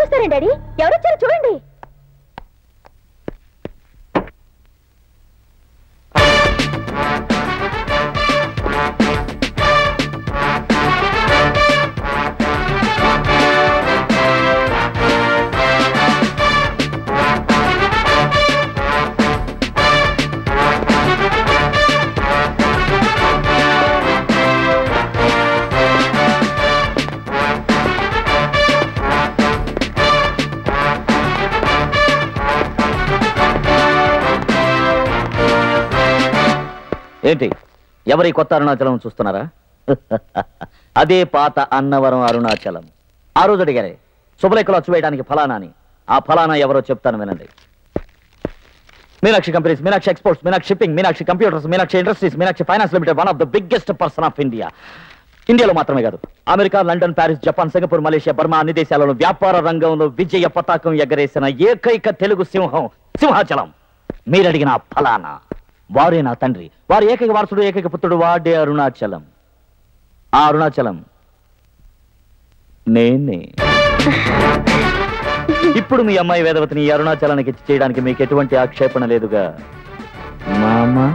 చూస్తారండి డాడీ? ఎవరొచ్చారో చూడండి. ఏంటి ఎవరి కొత్త అరుణాచలం చూస్తున్నారా? అదే పాత అన్నవరం అరుణాచలం. ఆ రోజు అడిగారే శుభలేఖలు అచ్చు వేయడానికి ఫలానా అని. ఆ ఫలానా ఎవరో చెప్తాను వినండి. Meenakshi companies, Meenakshi exports, Meenakshi shipping, Meenakshi computers, Meenakshi industries, Meenakshi finance limited, one of the biggest person of India. ఇండియాలో మాత్రమే కాదు, America, London, Paris, Japan, Singapore, Malaysia, Burma అన్ని దేశాలలో వ్యాపార రంగంలో విజయ పతాకం ఎగరేసిన ఏకైక తెలుగు సింహం సింహాచలం. మీరడిగిన ఫలానా వారే నా తండ్రి, వారి ఏకైక వారసుడు, ఏకైక పుత్రుడు, వాడే అరుణాచలం. ఆ అరుణాచలం నేనే. ఇప్పుడు మీ అమ్మాయి వేదవతిని ఈ అరుణాచలానికి చేయడానికి మీకు ఎటువంటి ఆక్షేపణ లేదుగా మామా?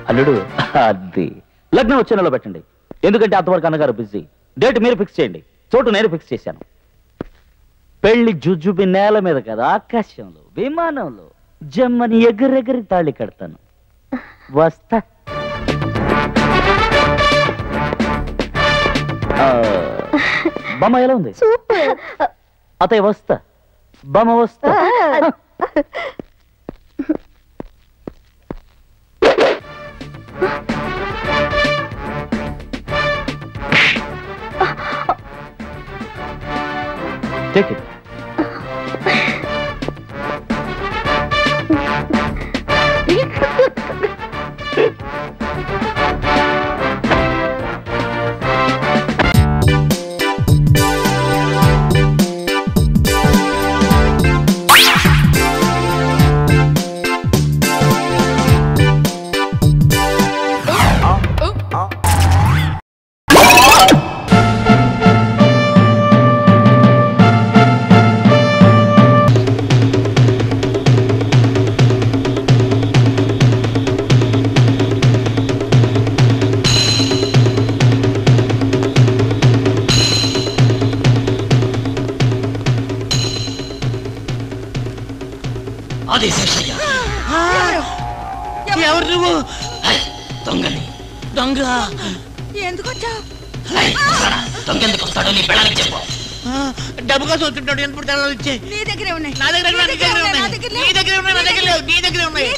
అల్లుడు, అది లగ్నం వచ్చే నెలలో పెట్టండి. ఎందుకంటే అంతవరకు అన్నగారు బిజీ. డేట్ మీరు ఫిక్స్ చేయండి, చోటు నేను ఫిక్స్ చేశాను. పెళ్లి జుజుబి నేల మీద కదా, ఆకాశంలో, విమానంలో జమ్మని ఎగరెగరి తాళి కడతాను. వస్తా. బొమ్మ ఎలా ఉంది? అతయ్య వస్తా. బొమ్మ వస్తా. Take it. ఎవరు నువ్వు? దొంగని. దొంగ ఎందుకు వచ్చావు? దొంగ ఎందుకు వస్తాడో నీ పెళ్ళానికి చెప్పు. డబ్బు కోసం వచ్చుంటాడు. ఎప్పుడు తెల్లాలు ఇచ్చే నీ దగ్గరే ఉన్నాయి. నా దగ్గర నీ దగ్గర ఉన్నాయి. నీ దగ్గర ఉన్నాయి. నా దగ్గర లేవు. నీ దగ్గర ఉన్నాయి.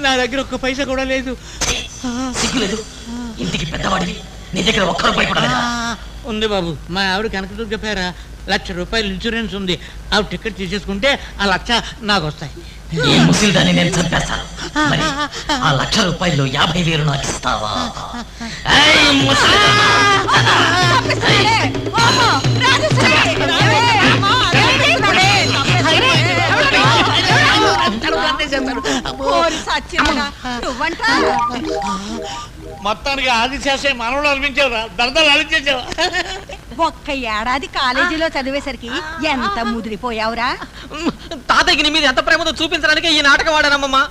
నా దగ్గర ఒక్క పైసా కూడా లేదు. సిగ్గులేదు. ఇంటికి పెద్దవాడివి, నీ దగ్గర ఒక్క రూపాయి కూడా లేదా? ఉంది బాబు. మా ఆవిడ కనకదుర్గ చెప్పారా, 1,00,000 రూపాయలు ఇన్సూరెన్స్ ఉంది. ఆవిడ టికెట్ తీసేసుకుంటే ఆ 1,00,000 నాకు వస్తాయి. ఈ ముసిల్దాన్ని నేను చంపేస్తాను. మరి ఆ 1,00,000 రూపాయలు 50,000 నాకు ఇస్తావా? మొత్తానికి ఆదిశాసే మనవడు అనిపించావురా. దర్దాలు అనిపించావా? ఒక్క ఏడాది కాలేజీలో చదివేసరికి ఎంత ముదిరిపోయావురా. తాతయ్యకి నీ మీద ఎంత ప్రేమతో చూపించడానికి ఈ నాటకం వాడానమ్మా.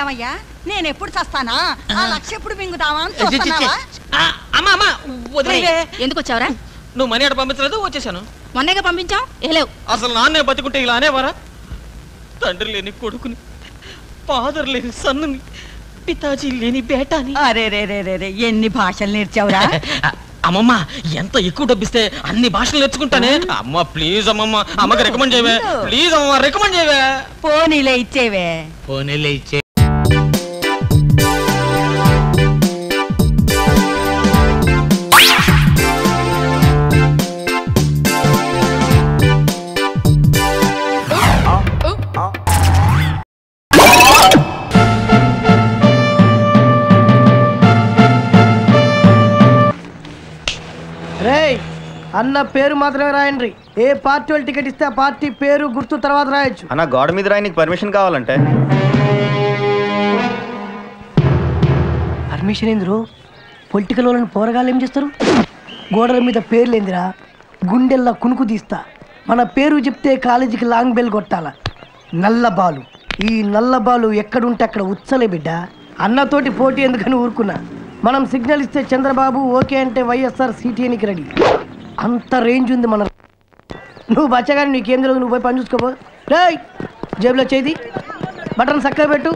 ఏమయ్యా, నేనెప్పుడు చస్తానా? ఆ 1,00,000 ఎప్పుడు మింగుతావా అని చూస్తున్నావా? అమ్మా వదిలే. ఎందుకు వచ్చావురా? నువ్వు మనీ అటు పంపించలేదు, వచ్చేసాను. మొన్నగా పంపించావు. ఏలేవు. అసలు నాన్నే బతుకుంటే ఇలా అనేవారా? తండ్రి లేని కొడుకుని, ఫాదర్ లేని సన్నుని, పితాజీ లేని బేటాని. అరే రే రే రే రే, ఎన్ని భాషలు నేర్చావురా? అమ్మమ్మ, ఎంత ఎక్కువ డబ్బిస్తే అన్ని భాషలు నేర్చుకుంటానే. అమ్మ ప్లీజ్ అమ్మమ్మ, అమ్మకి రికమెండ్ చేయవే. ప్లీజ్ అమ్మమ్మ, రికమెండ్ చేయవే. పోనీలే ఇచ్చేవే. పోనీలే ఇచ్చే. అన్న పేరు మాత్రమే రాయండి. ఏ పార్టీ వాళ్ళు టికెట్ ఇస్తే ఆ పార్టీ పేరు గుర్తు తర్వాత రాయొచ్చు. అన్న గోడ మీద రాయనికి పర్మిషన్ కావాలంటే. పర్మిషన్ ఏంద్రు? పొలిటికల్ వాళ్ళని పోరగాళ్ళు ఏం చేస్తారు? గోడల మీద పేర్లేందిరా, గుండెల్లా కునుకు తీస్తా. మన పేరు చెప్తే కాలేజీకి లాంగ్ బెల్ కొట్టాల. నల్లబాలు, ఈ నల్లబాలు ఎక్కడుంటే అక్కడ ఉచ్చలే బిడ్డ. అన్నతోటి పోటీ ఎందుకని ఊరుకున్నా. మనం సిగ్నల్ ఇస్తే చంద్రబాబు ఓకే అంటే వైఎస్ఆర్ సీటీఎనికి రెడీ. అంత రేంజ్ ఉంది మన. నువ్వు బచ్చగాని నీకేం తెలియదు, నువ్వు పోయి పని చూసుకోపో. రేయ్ జేబులో చేయి, బటన్ చక్కగా పెట్టు.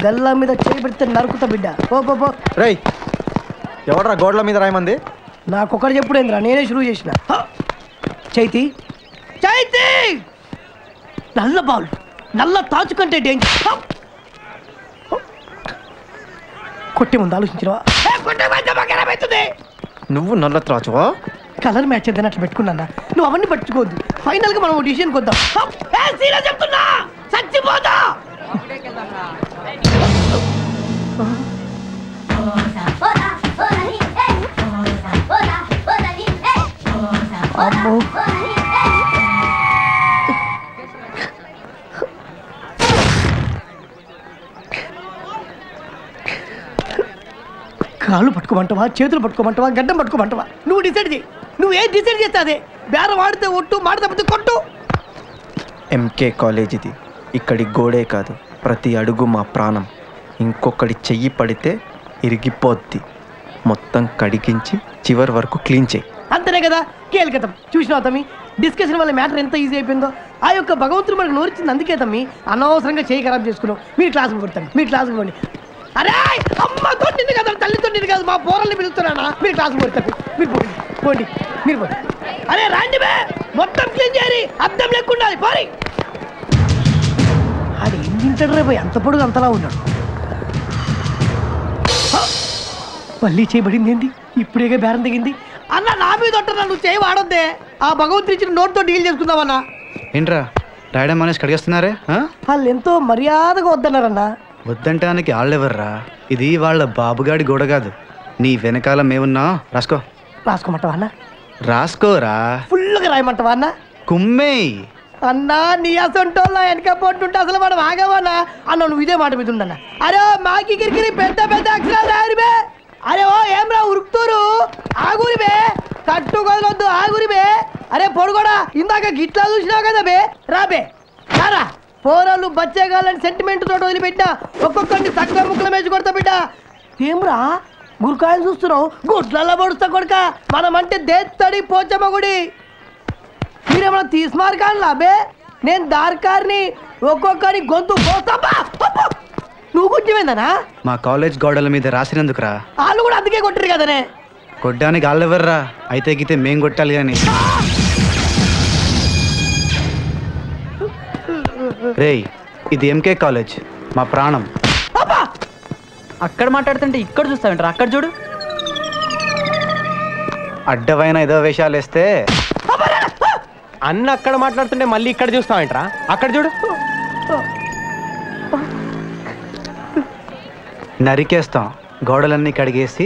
గల్లా మీద చేయి పెడితే నరుకుతా బిడ్డ. పో. రేయ్ ఎవడరా గోడల మీద రాయమంది? నాకొకటి చెప్పుడేంద్రా, నేనే షురూ చేసిన. చైతి నల్ల బాల్, నల్ల తాచు కంటే డేంజర్. కొట్టే ముందు ఆలోచించవా? నువ్వు నల్ల త్రాచువా? కలర్ మ్యాచ్ ఏదైనా అట్లా పెట్టుకున్నా. నువ్వు అవన్నీ పట్టుకోవద్దు. ఫైనల్ గా మనం డిసిషన్కి వద్దాం. చెప్తున్నా చచ్చిపోతా. అమ్మో కాళ్ళు పట్టుకోమంటావా, చేతులు పట్టుకోమంటావా, గడ్డం పట్టుకోమంటావా? నువ్వు డిసైడ్ చేయి. నువ్వు ఏం డిసైడ్ చేస్తా అదే. బేరం ఆడితే ఒట్టు, మాట తప్పితే కొట్టు. ఎంకే కాలేజ్ ఇది. ఇక్కడి గోడే కాదు, ప్రతి అడుగు మా ప్రాణం. ఇంకొకటి చెయ్యి పడితే ఇరిగిపోద్ది. మొత్తం కడిగించి చివరి వరకు క్లీన్ చేయి. అంతనే కదా కేల్కతం. చూసినావు తమ్మి, డిస్కషన్ వల్ల మ్యాటర్ ఎంత ఈజీ అయిపోయిందో. ఆ యొక్క భగవంతుడు మనకు నోరిచ్చింది అందుకే తమ్మి. అనవసరంగా చేయి ఖరాబ్ చేసుకున్నావు. మీరు క్లాసుకు కొడతాను, మీరు క్లాసుకు పోండి. అరే అమ్మ తొట్టింది కదా, తల్లి తొట్టింది కదా, మా పోరల్ని పిలుస్తున్నానా? మీరు క్లాసుకు కొడతారు, మీరు పోండి, మీరు పోండి. అరే రాండి బే, మొత్తం క్లీన్ చేయాలి, అద్దం లేకుండాలి. పోరి. అది ఏం తింటాడు రే పోయి, అంత పొడుగు అంతలా ఉన్నాడు. మళ్ళీ చేయబడింది ఏంటి? ఇప్పుడేగా బేరం దిగింది. అన్న నా మీద ఉంటున్నా, నువ్వు చేయి వాడొద్దే. ఆ భగవంతుడు ఇచ్చిన నోట్తో డీల్ చేసుకుందామన్నా. ఏంట్రా రాయడం అనేసి కడిగేస్తున్నారే? వాళ్ళు ఎంతో మర్యాదగా వద్దన్నారన్నా. వద్దంటానికి వాళ్ళెవర్రా? ఇది వాళ్ళ బాబుగాడి గోడ కాదు. నీ వెనకాల మేమున్నా. రాసుకోమంటావా అన్న? రాసుకోరా. ఫుల్గా రాయమంటావా అన్న? కుమ్మే అన్నా నీ అసంటోళ్ళ వెనక పోతుంటే అసలు మనం ఆగవన్నా అన్న. నువ్వు ఇదే మాట మీద ఉండన్నా. అరే మాకి కిరికిరి పెద్ద పెద్ద అక్షరాలు రాయరుబే. అరే ఓ ఏం రా ఉరుకుతూరు, ఆగురిబే, కట్టు కొదలొద్దు, ఆగురిబే. అరే పొడుగోడా, ఇందాక గిట్లా చూసినావు కదా బే, రాబే రారా. పోరాళ్ళు బచ్చేగాలని సెంటిమెంట్ తోటి వదిలిపెట్టినా ఒక్కొక్కరిని తక్కువ ముక్కలు మేచి కొడతా బిడ్డ. ఏమ్రా గురికాయలు చూస్తున్నావు, గుడ్లల్లో పొడుస్తా కొడుక. మనం అంటే దేత్తడి పోచమ్మ గుడి. మీరేమన్నా తీసుమార్కాలా బే? నేను దార్కారిని, ఒక్కొక్కరి గొంతు పోస్తాపా. నువ్వు కొంచెమేందనా? మా కాలేజ్ గోడల మీద రాసినందుకురా. వాళ్ళు కూడా అందుకే కొట్టరు కదనే. కొట్టడానికి వాళ్ళెవర్రా? అయితే గీతే మేం కొట్టాలి కానీ. రేయ్ ఇది ఎంకే కాలేజ్, మా ప్రాణం. అక్కడ మాట్లాడుతుంటే ఇక్కడ చూస్తావేంట్రా? అక్కడ చూడు. అడ్డమైన ఏదో వేషాలు వేస్తే అన్న అక్కడ మాట్లాడుతుంటే మళ్ళీ ఇక్కడ చూస్తావేంట్రా? అక్కడ చూడు. నరికేస్తాం గోడలన్నీ కడిగేసి.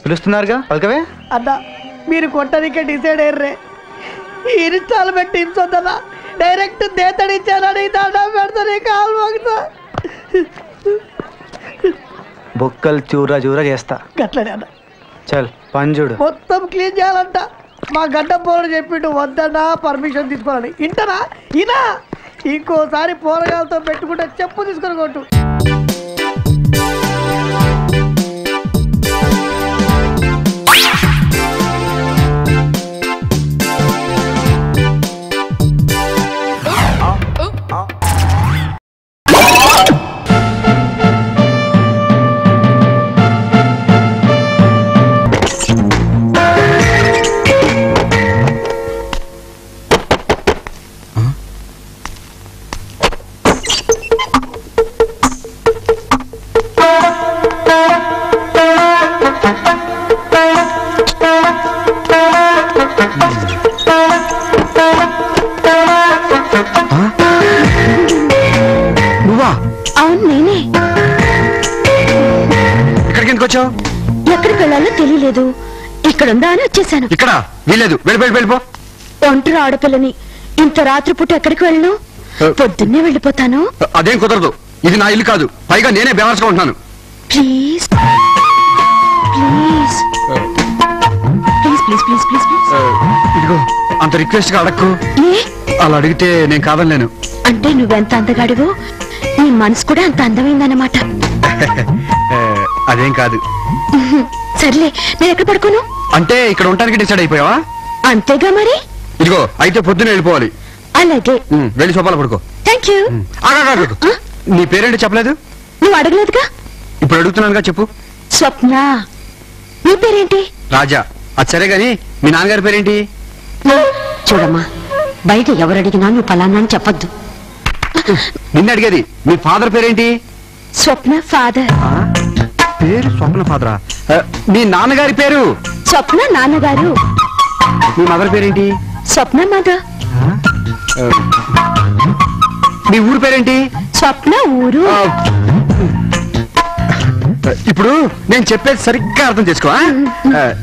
పిలుస్తున్నారుగా పలకవే. అన్నా మీరు కొట్టనికే డిసైడ్ అయ్యర్రే. ఈ ఇన్స్టాల్మెంట్ టీమ్స్ వద్దన్నా, డైరెక్ట్ దేతడిచ్చానని దండం పెడతాను. కాలు మోగుతా, బొక్కలు చూరా చూరా చేస్తా. గట్లనే అన్న. చల్ పంజుడు మొత్తం క్లీన్ చేయాలంట. మా గడ్డ పోరడు చెప్పిండు వద్దన్నా పర్మిషన్ తీసుకోవాలని. ఇంటనా ఇనా? ఇంకోసారి పోరగాలతో పెట్టుకుంటే చెప్పు తీసుకొని కొట్టు. ఎక్కడికి వెళ్ళాలో తెలియలేదు. ఇక్కడుందా అని వచ్చేసాను. ఇక్కడ వీలేదు, వెళ్ళిపో. ఒంటరి ఆడపిల్లని ఇంత రాత్రిపూట ఎక్కడికి వెళ్ళను? పొద్దున్నే వెళ్ళిపోతాను. అదేం కుదరదు, ఇది నా ఇల్లు కాదు. పైగా నేనే బేవర్స్గా ఉంటున్నాను. Please please please please please please please. ఇదిగో అంత రిక్వెస్ట్ గా అడక్కు. ఏ అలా అడిగితే నేను కాదనలేను. అంటే నువ్వెంత అందగాడివో నీ మనసు కూడా అంత అందమైందన్నమాట. అదేం కాదు. సర్లే, నేను ఎక్కడ పడుకోను? అంటే ఇక్కడ ఉండడానికి డిసైడ్ అయిపోయావా? అంతేగా మరి. ఇదిగో అయితే పొద్దున్న వెళ్ళిపోవాలి. అలాగే. వెళ్ళి సోపాలు పడుకో. Thank you. నీ పేరేంటి చెప్పలేదు? నువ్వు అడగలేదుగా. ఇప్పుడు అడుగుతున్నానుగా, చెప్పు. స్వప్న. నీ పేరేంటి? రాజా. అది సరే గాని మీ నాన్నగారి పేరేంటి? చూడమ్మా, బయట ఎవరు అడిగినా నువ్వు పలానా అని చెప్పొద్దు. నిన్న అడిగేది మీ ఫాదర్ పేరేంటి? స్వప్న ఫాదర్. పేరు స్వప్న ఫాదరా? మీ నాన్నగారి పేరు? స్వప్న నాన్నగారు. మీ మదర్ పేరేంటి? స్వప్న మదర్. మీ ఊరు పేరేంటి? స్వప్న ఊరు. ఇప్పుడు నేను చెప్పేది సరిగ్గా అర్థం చేసుకో.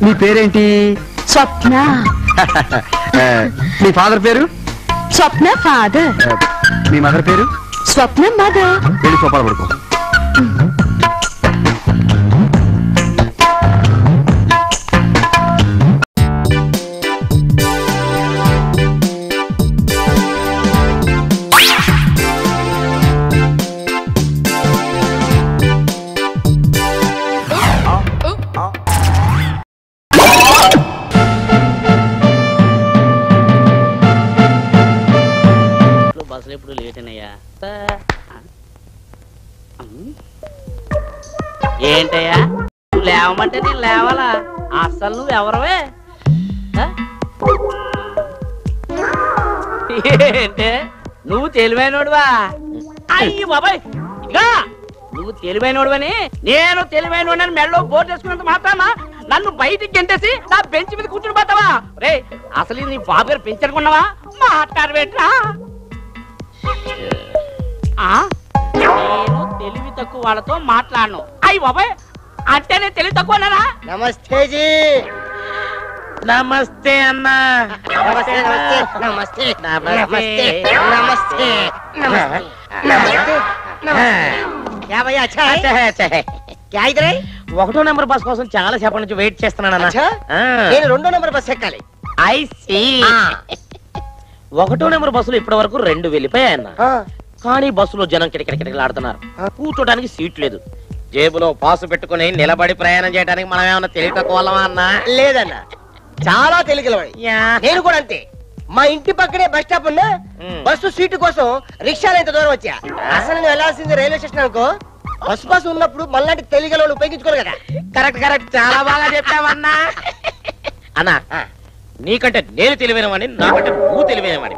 నీ పేరేంటి? స్వప్న. మీ ఫాదర్ పేరు? స్వప్న ఫాదర్. మీ మదర్ పేరు? స్వప్న మదర్. వెళ్ళి సోపాలు పడుకో. బస్సులు ఎప్పుడు లేట్ అయినాయా? ఏంటయ్యా నువ్వు లేవమంటే నేను లేవాలా? అసలు నువ్వు ఎవరవే? ఏంటే నువ్వు తెలివైనోడువా? అయ్యి బాబాయ్, ఇదిగా నువ్వు తెలివైనోడువని నేను తెలివైనోడని మెడలో బోర్డు వేసుకున్నంత మాత్రాన నన్ను బయటికి గెంటేసి నా బెంచ్ మీద కూర్చుని పోతావా? రే అసలు నీ బాబు గారు పెంచనుకున్నావా? మాట్లాడబెట్రా. నేను తెలివి తక్కువ వాళ్ళతో మాట్లాడను. అయ్యి బాబాయ్, అంటే నేను తెలివి తక్కువనా? నమస్తే జీ. నమస్తే అన్నా. నమస్తే నమస్తే నమస్తే నమస్తే నమస్తే నమస్తే क्या भैया अच्छा है क्या इधर है? 1వ నెంబర్ బస్ కోసం చాలా సేపటి నుంచి వెయిట్ చేస్తున్నాను అన్న. నేను 2వ నెంబర్ బస్ ఎక్కాలి. I see. 1వ నెంబర్ బస్సులో ఇప్పటి వరకు 2 వెళ్ళిపోయాయన్న. కానీ బస్సులో జనం కిటకిటకిటలాడుతున్నారు. కూర్చోడానికి సీట్ లేదు. జేబులో పాసు పెట్టుకుని నిలబడి ప్రయాణం చేయడానికి మనం ఏమన్నా తెలివి తక్కువ వాళ్ళమా అన్న? లేదన్న, చాలా తెలియగలవాడి. నేను కూడా అంతే. మా ఇంటి పక్కనే బస్ స్టాప్ ఉన్నా బస్సు సీటు కోసం రిక్షాలు ఎంత దూరం వచ్చా. అసలు నువ్వు వెళ్ళాల్సింది రైల్వే స్టేషన్ అనుకో. బస్ పాస్ ఉన్నప్పుడు మళ్ళీ తెలియగలవాళ్ళు ఉపయోగించుకోరు కదా. కరెక్ట్ కరెక్ట్, చాలా బాగా చెప్పావన్నా. అన్నా, నీకంటే నేను తెలివైన వాడిని, నాకంటే నువ్వు తెలివైన వాడి.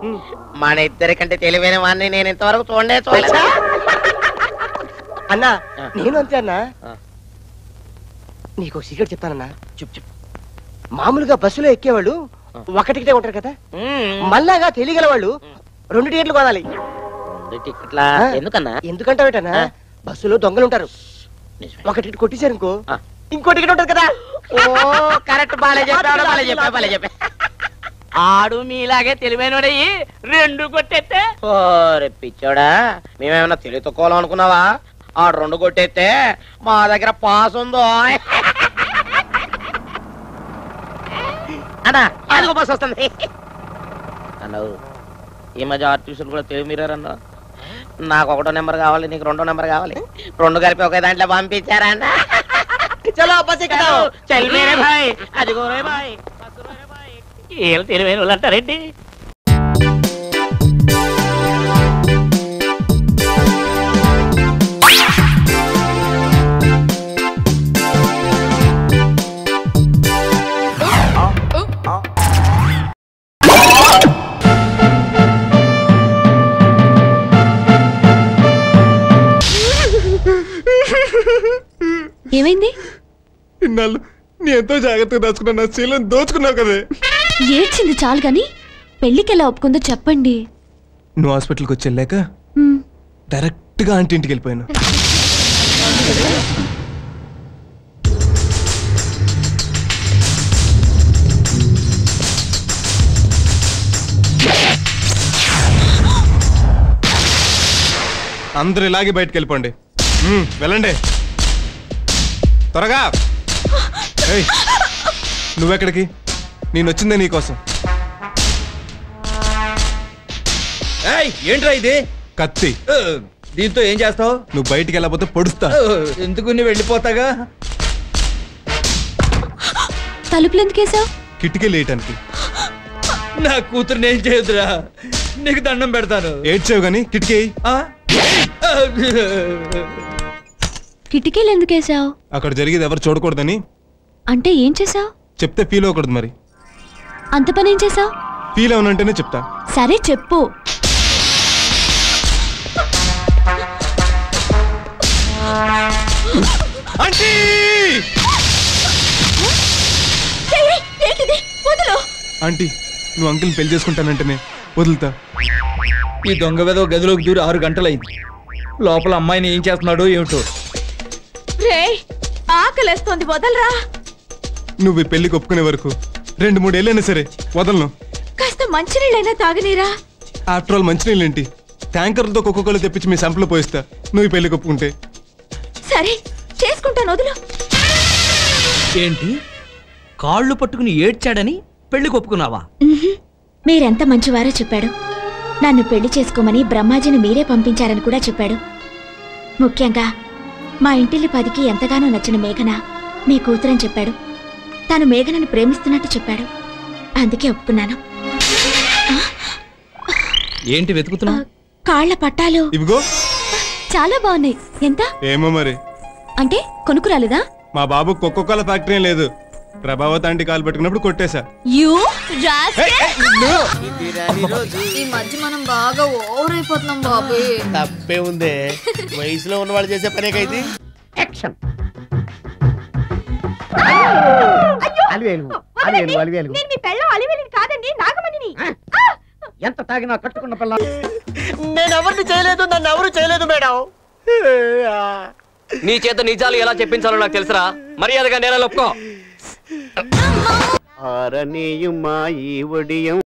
మన ఇద్దరికంటే తెలివైన వాడిని నేను ఇంతవరకు చూడలే. అన్నా నేను అంతే అన్నా. నీకు సీక్రెట్ చెప్తానన్నా. చెప్పు. మామూలుగా బస్సులో ఎక్కేవాళ్ళు 1 టికెటే ఉంటారు కదా. మళ్ళాగా తెలియగల వాళ్ళు 2 టికెట్లు కొనాలి. 2 టికెట్లా? ఎందుకన్నా? ఎందుకంటావేటన్నా, బస్సులో దొంగలు ఉంటారు. 1 టికెట్ కొట్టేశారు ఇంకో ఇంకో టికెట్ ఉంటది కదా. ఓ కరెక్ట్, బాలే చెప్పా. ఆడు మీలాగే తెలివైనోడయ్యి 2 కొట్టేస్తే. ఓరే పిచ్చోడా, మేమేమన్నా తెలివి తక్కువ అనుకున్నావా? ఆడు 2 కొట్టేస్తే మా దగ్గర పాస్ ఉందో అన్నా. అదిగో బస్ వస్తుంది అన్నావు. ఈ మధ్య ఆర్టిఫిషియల్ కూడా తెలివి మీరారన్నా. నాకు 1వ నెంబర్ కావాలి, నీకు 2వ నెంబర్ కావాలి. 2 కలిపి ఒకే దాంట్లో పంపించారా అన్న? చలో బస్ ఎక్కుదాం. చల్ మేరే భాయ్, అదిగో రే భాయ్. ఏం తెలివైన వాళ్ళు అంటారేంటి? ఏమైంది? ఇన్నాళ్ళు నీ ఎంతో జాగ్రత్తగా దాచుకున్నా నా శీలను దోచుకున్నావు కదే. ఏడ్చింది చాలు గాని పెళ్లికి ఎలా ఒప్పుకుందో చెప్పండి. నువ్వు హాస్పిటల్కి వచ్చి వెళ్ళాక డైరెక్ట్గా ఆంటీ ఇంటికి వెళ్ళిపోయాను. అందరూ ఇలాగే బయటకు వెళ్ళిపోండి. వెళ్ళండి. త్వరగా. నువ్వెక్కడికి? నేను వచ్చిందే నీకోసం. ఏంట్రా ఇది? కత్తి. దీంతో ఏం చేస్తావు? నువ్వు బయటికి వెళ్ళకపోతే పొడుస్తా. ఎందుకు నీ వెళ్ళిపోతాగా? తలుపులు ఎందుకేసావు? కిటికీ లేయటానికి. నా కూతురు ఏం చేయదురా, నీకు దండం పెడతాను. ఏడ్చావు గాని కిటికీ. కిటికీలు ఎందుకేసావు? అక్కడ జరిగేది ఎవరు చూడకూడదని. అంటే ఏం చేసావు? చెప్తే ఫీల్ అవ్వకూడదు. మరి అంత పని ఏం చేసావు? ఫీల్ అవునంటేనే చెప్తా. సరే చెప్పు. ఆంటీ నువ్వు అంకుల్ని పెళ్లి చేసుకుంటానంటేనే వదులుతా. ఈ దొంగ వెధవ గదిలోకి దూరి 6 గంటలైంది. లోపల అమ్మాయిని ఏం చేస్తున్నాడో ఏమిటో. ఆకలేస్తోంది, వదలరా. నువ్వు ఈ పెళ్లికి ఒప్పుకునే వరకు 2-3 ఏళ్ళైనా సరే వదలను. కాస్త మంచినీళ్ళైనా తాగనీరా. ఆఫ్టర్ ఆల్ మంచినీళ్ళేంటి, ట్యాంకర్లతో కుక్కలు తెప్పించి మీ సంపలో పోయిస్తా నువ్వు ఈ పెళ్లికి ఒప్పుకుంటే. సరే చేసుకుంటాను, వదులు. ఏంటి కాళ్ళు పట్టుకుని ఏడ్చాడని పెళ్లికి ఒప్పుకున్నావా? మీరెంత మంచివారో చెప్పాడు. నన్ను పెళ్లి చేసుకోమని బ్రహ్మాజీని మీరే పంపించారని కూడా చెప్పాడు. ముఖ్యంగా మా ఇంటిల్లి పదికి ఎంతగానో నచ్చిన మేఘన మీ కూతురని చెప్పాడు. తాను మేఘనని ప్రేమిస్తున్నట్టు చెప్పాడు. అందుకే ఒప్పుకున్నాను. ఏంటి వెతుకుతున్నా? కాళ్ల పట్టాలు. ఇవిగో చాలా బాగున్నాయి. ఎంత? ఏమో మరి. అంటే కొనుక్కురాలేదా? మా బాబు కోకోకోలా ఫ్యాక్టరీ లేదు. ప్రభావతి ఆంటీ కాలు పెట్టుకున్నప్పుడు కొట్టేశా. ఈ మధ్య మనం బాగా ఓవర్ అయిపోతున్నాం బాబు. తప్పే ఉందే, వయసులో ఉన్నవాళ్ళు చేసే పనేకైతే. ఎంత తాగినా కట్టుకున్న పిల్ల. నేను ఎవరిని చేయలేదు, నన్ను ఎవరు చేయలేదు మేడం. నీ చేత నిజాలు ఎలా చెప్పించాలో నాకు తెలుసురా. మర్యాదగా నేల ఒప్పుకో. ఆరనీయుమా ఈ ఒడియం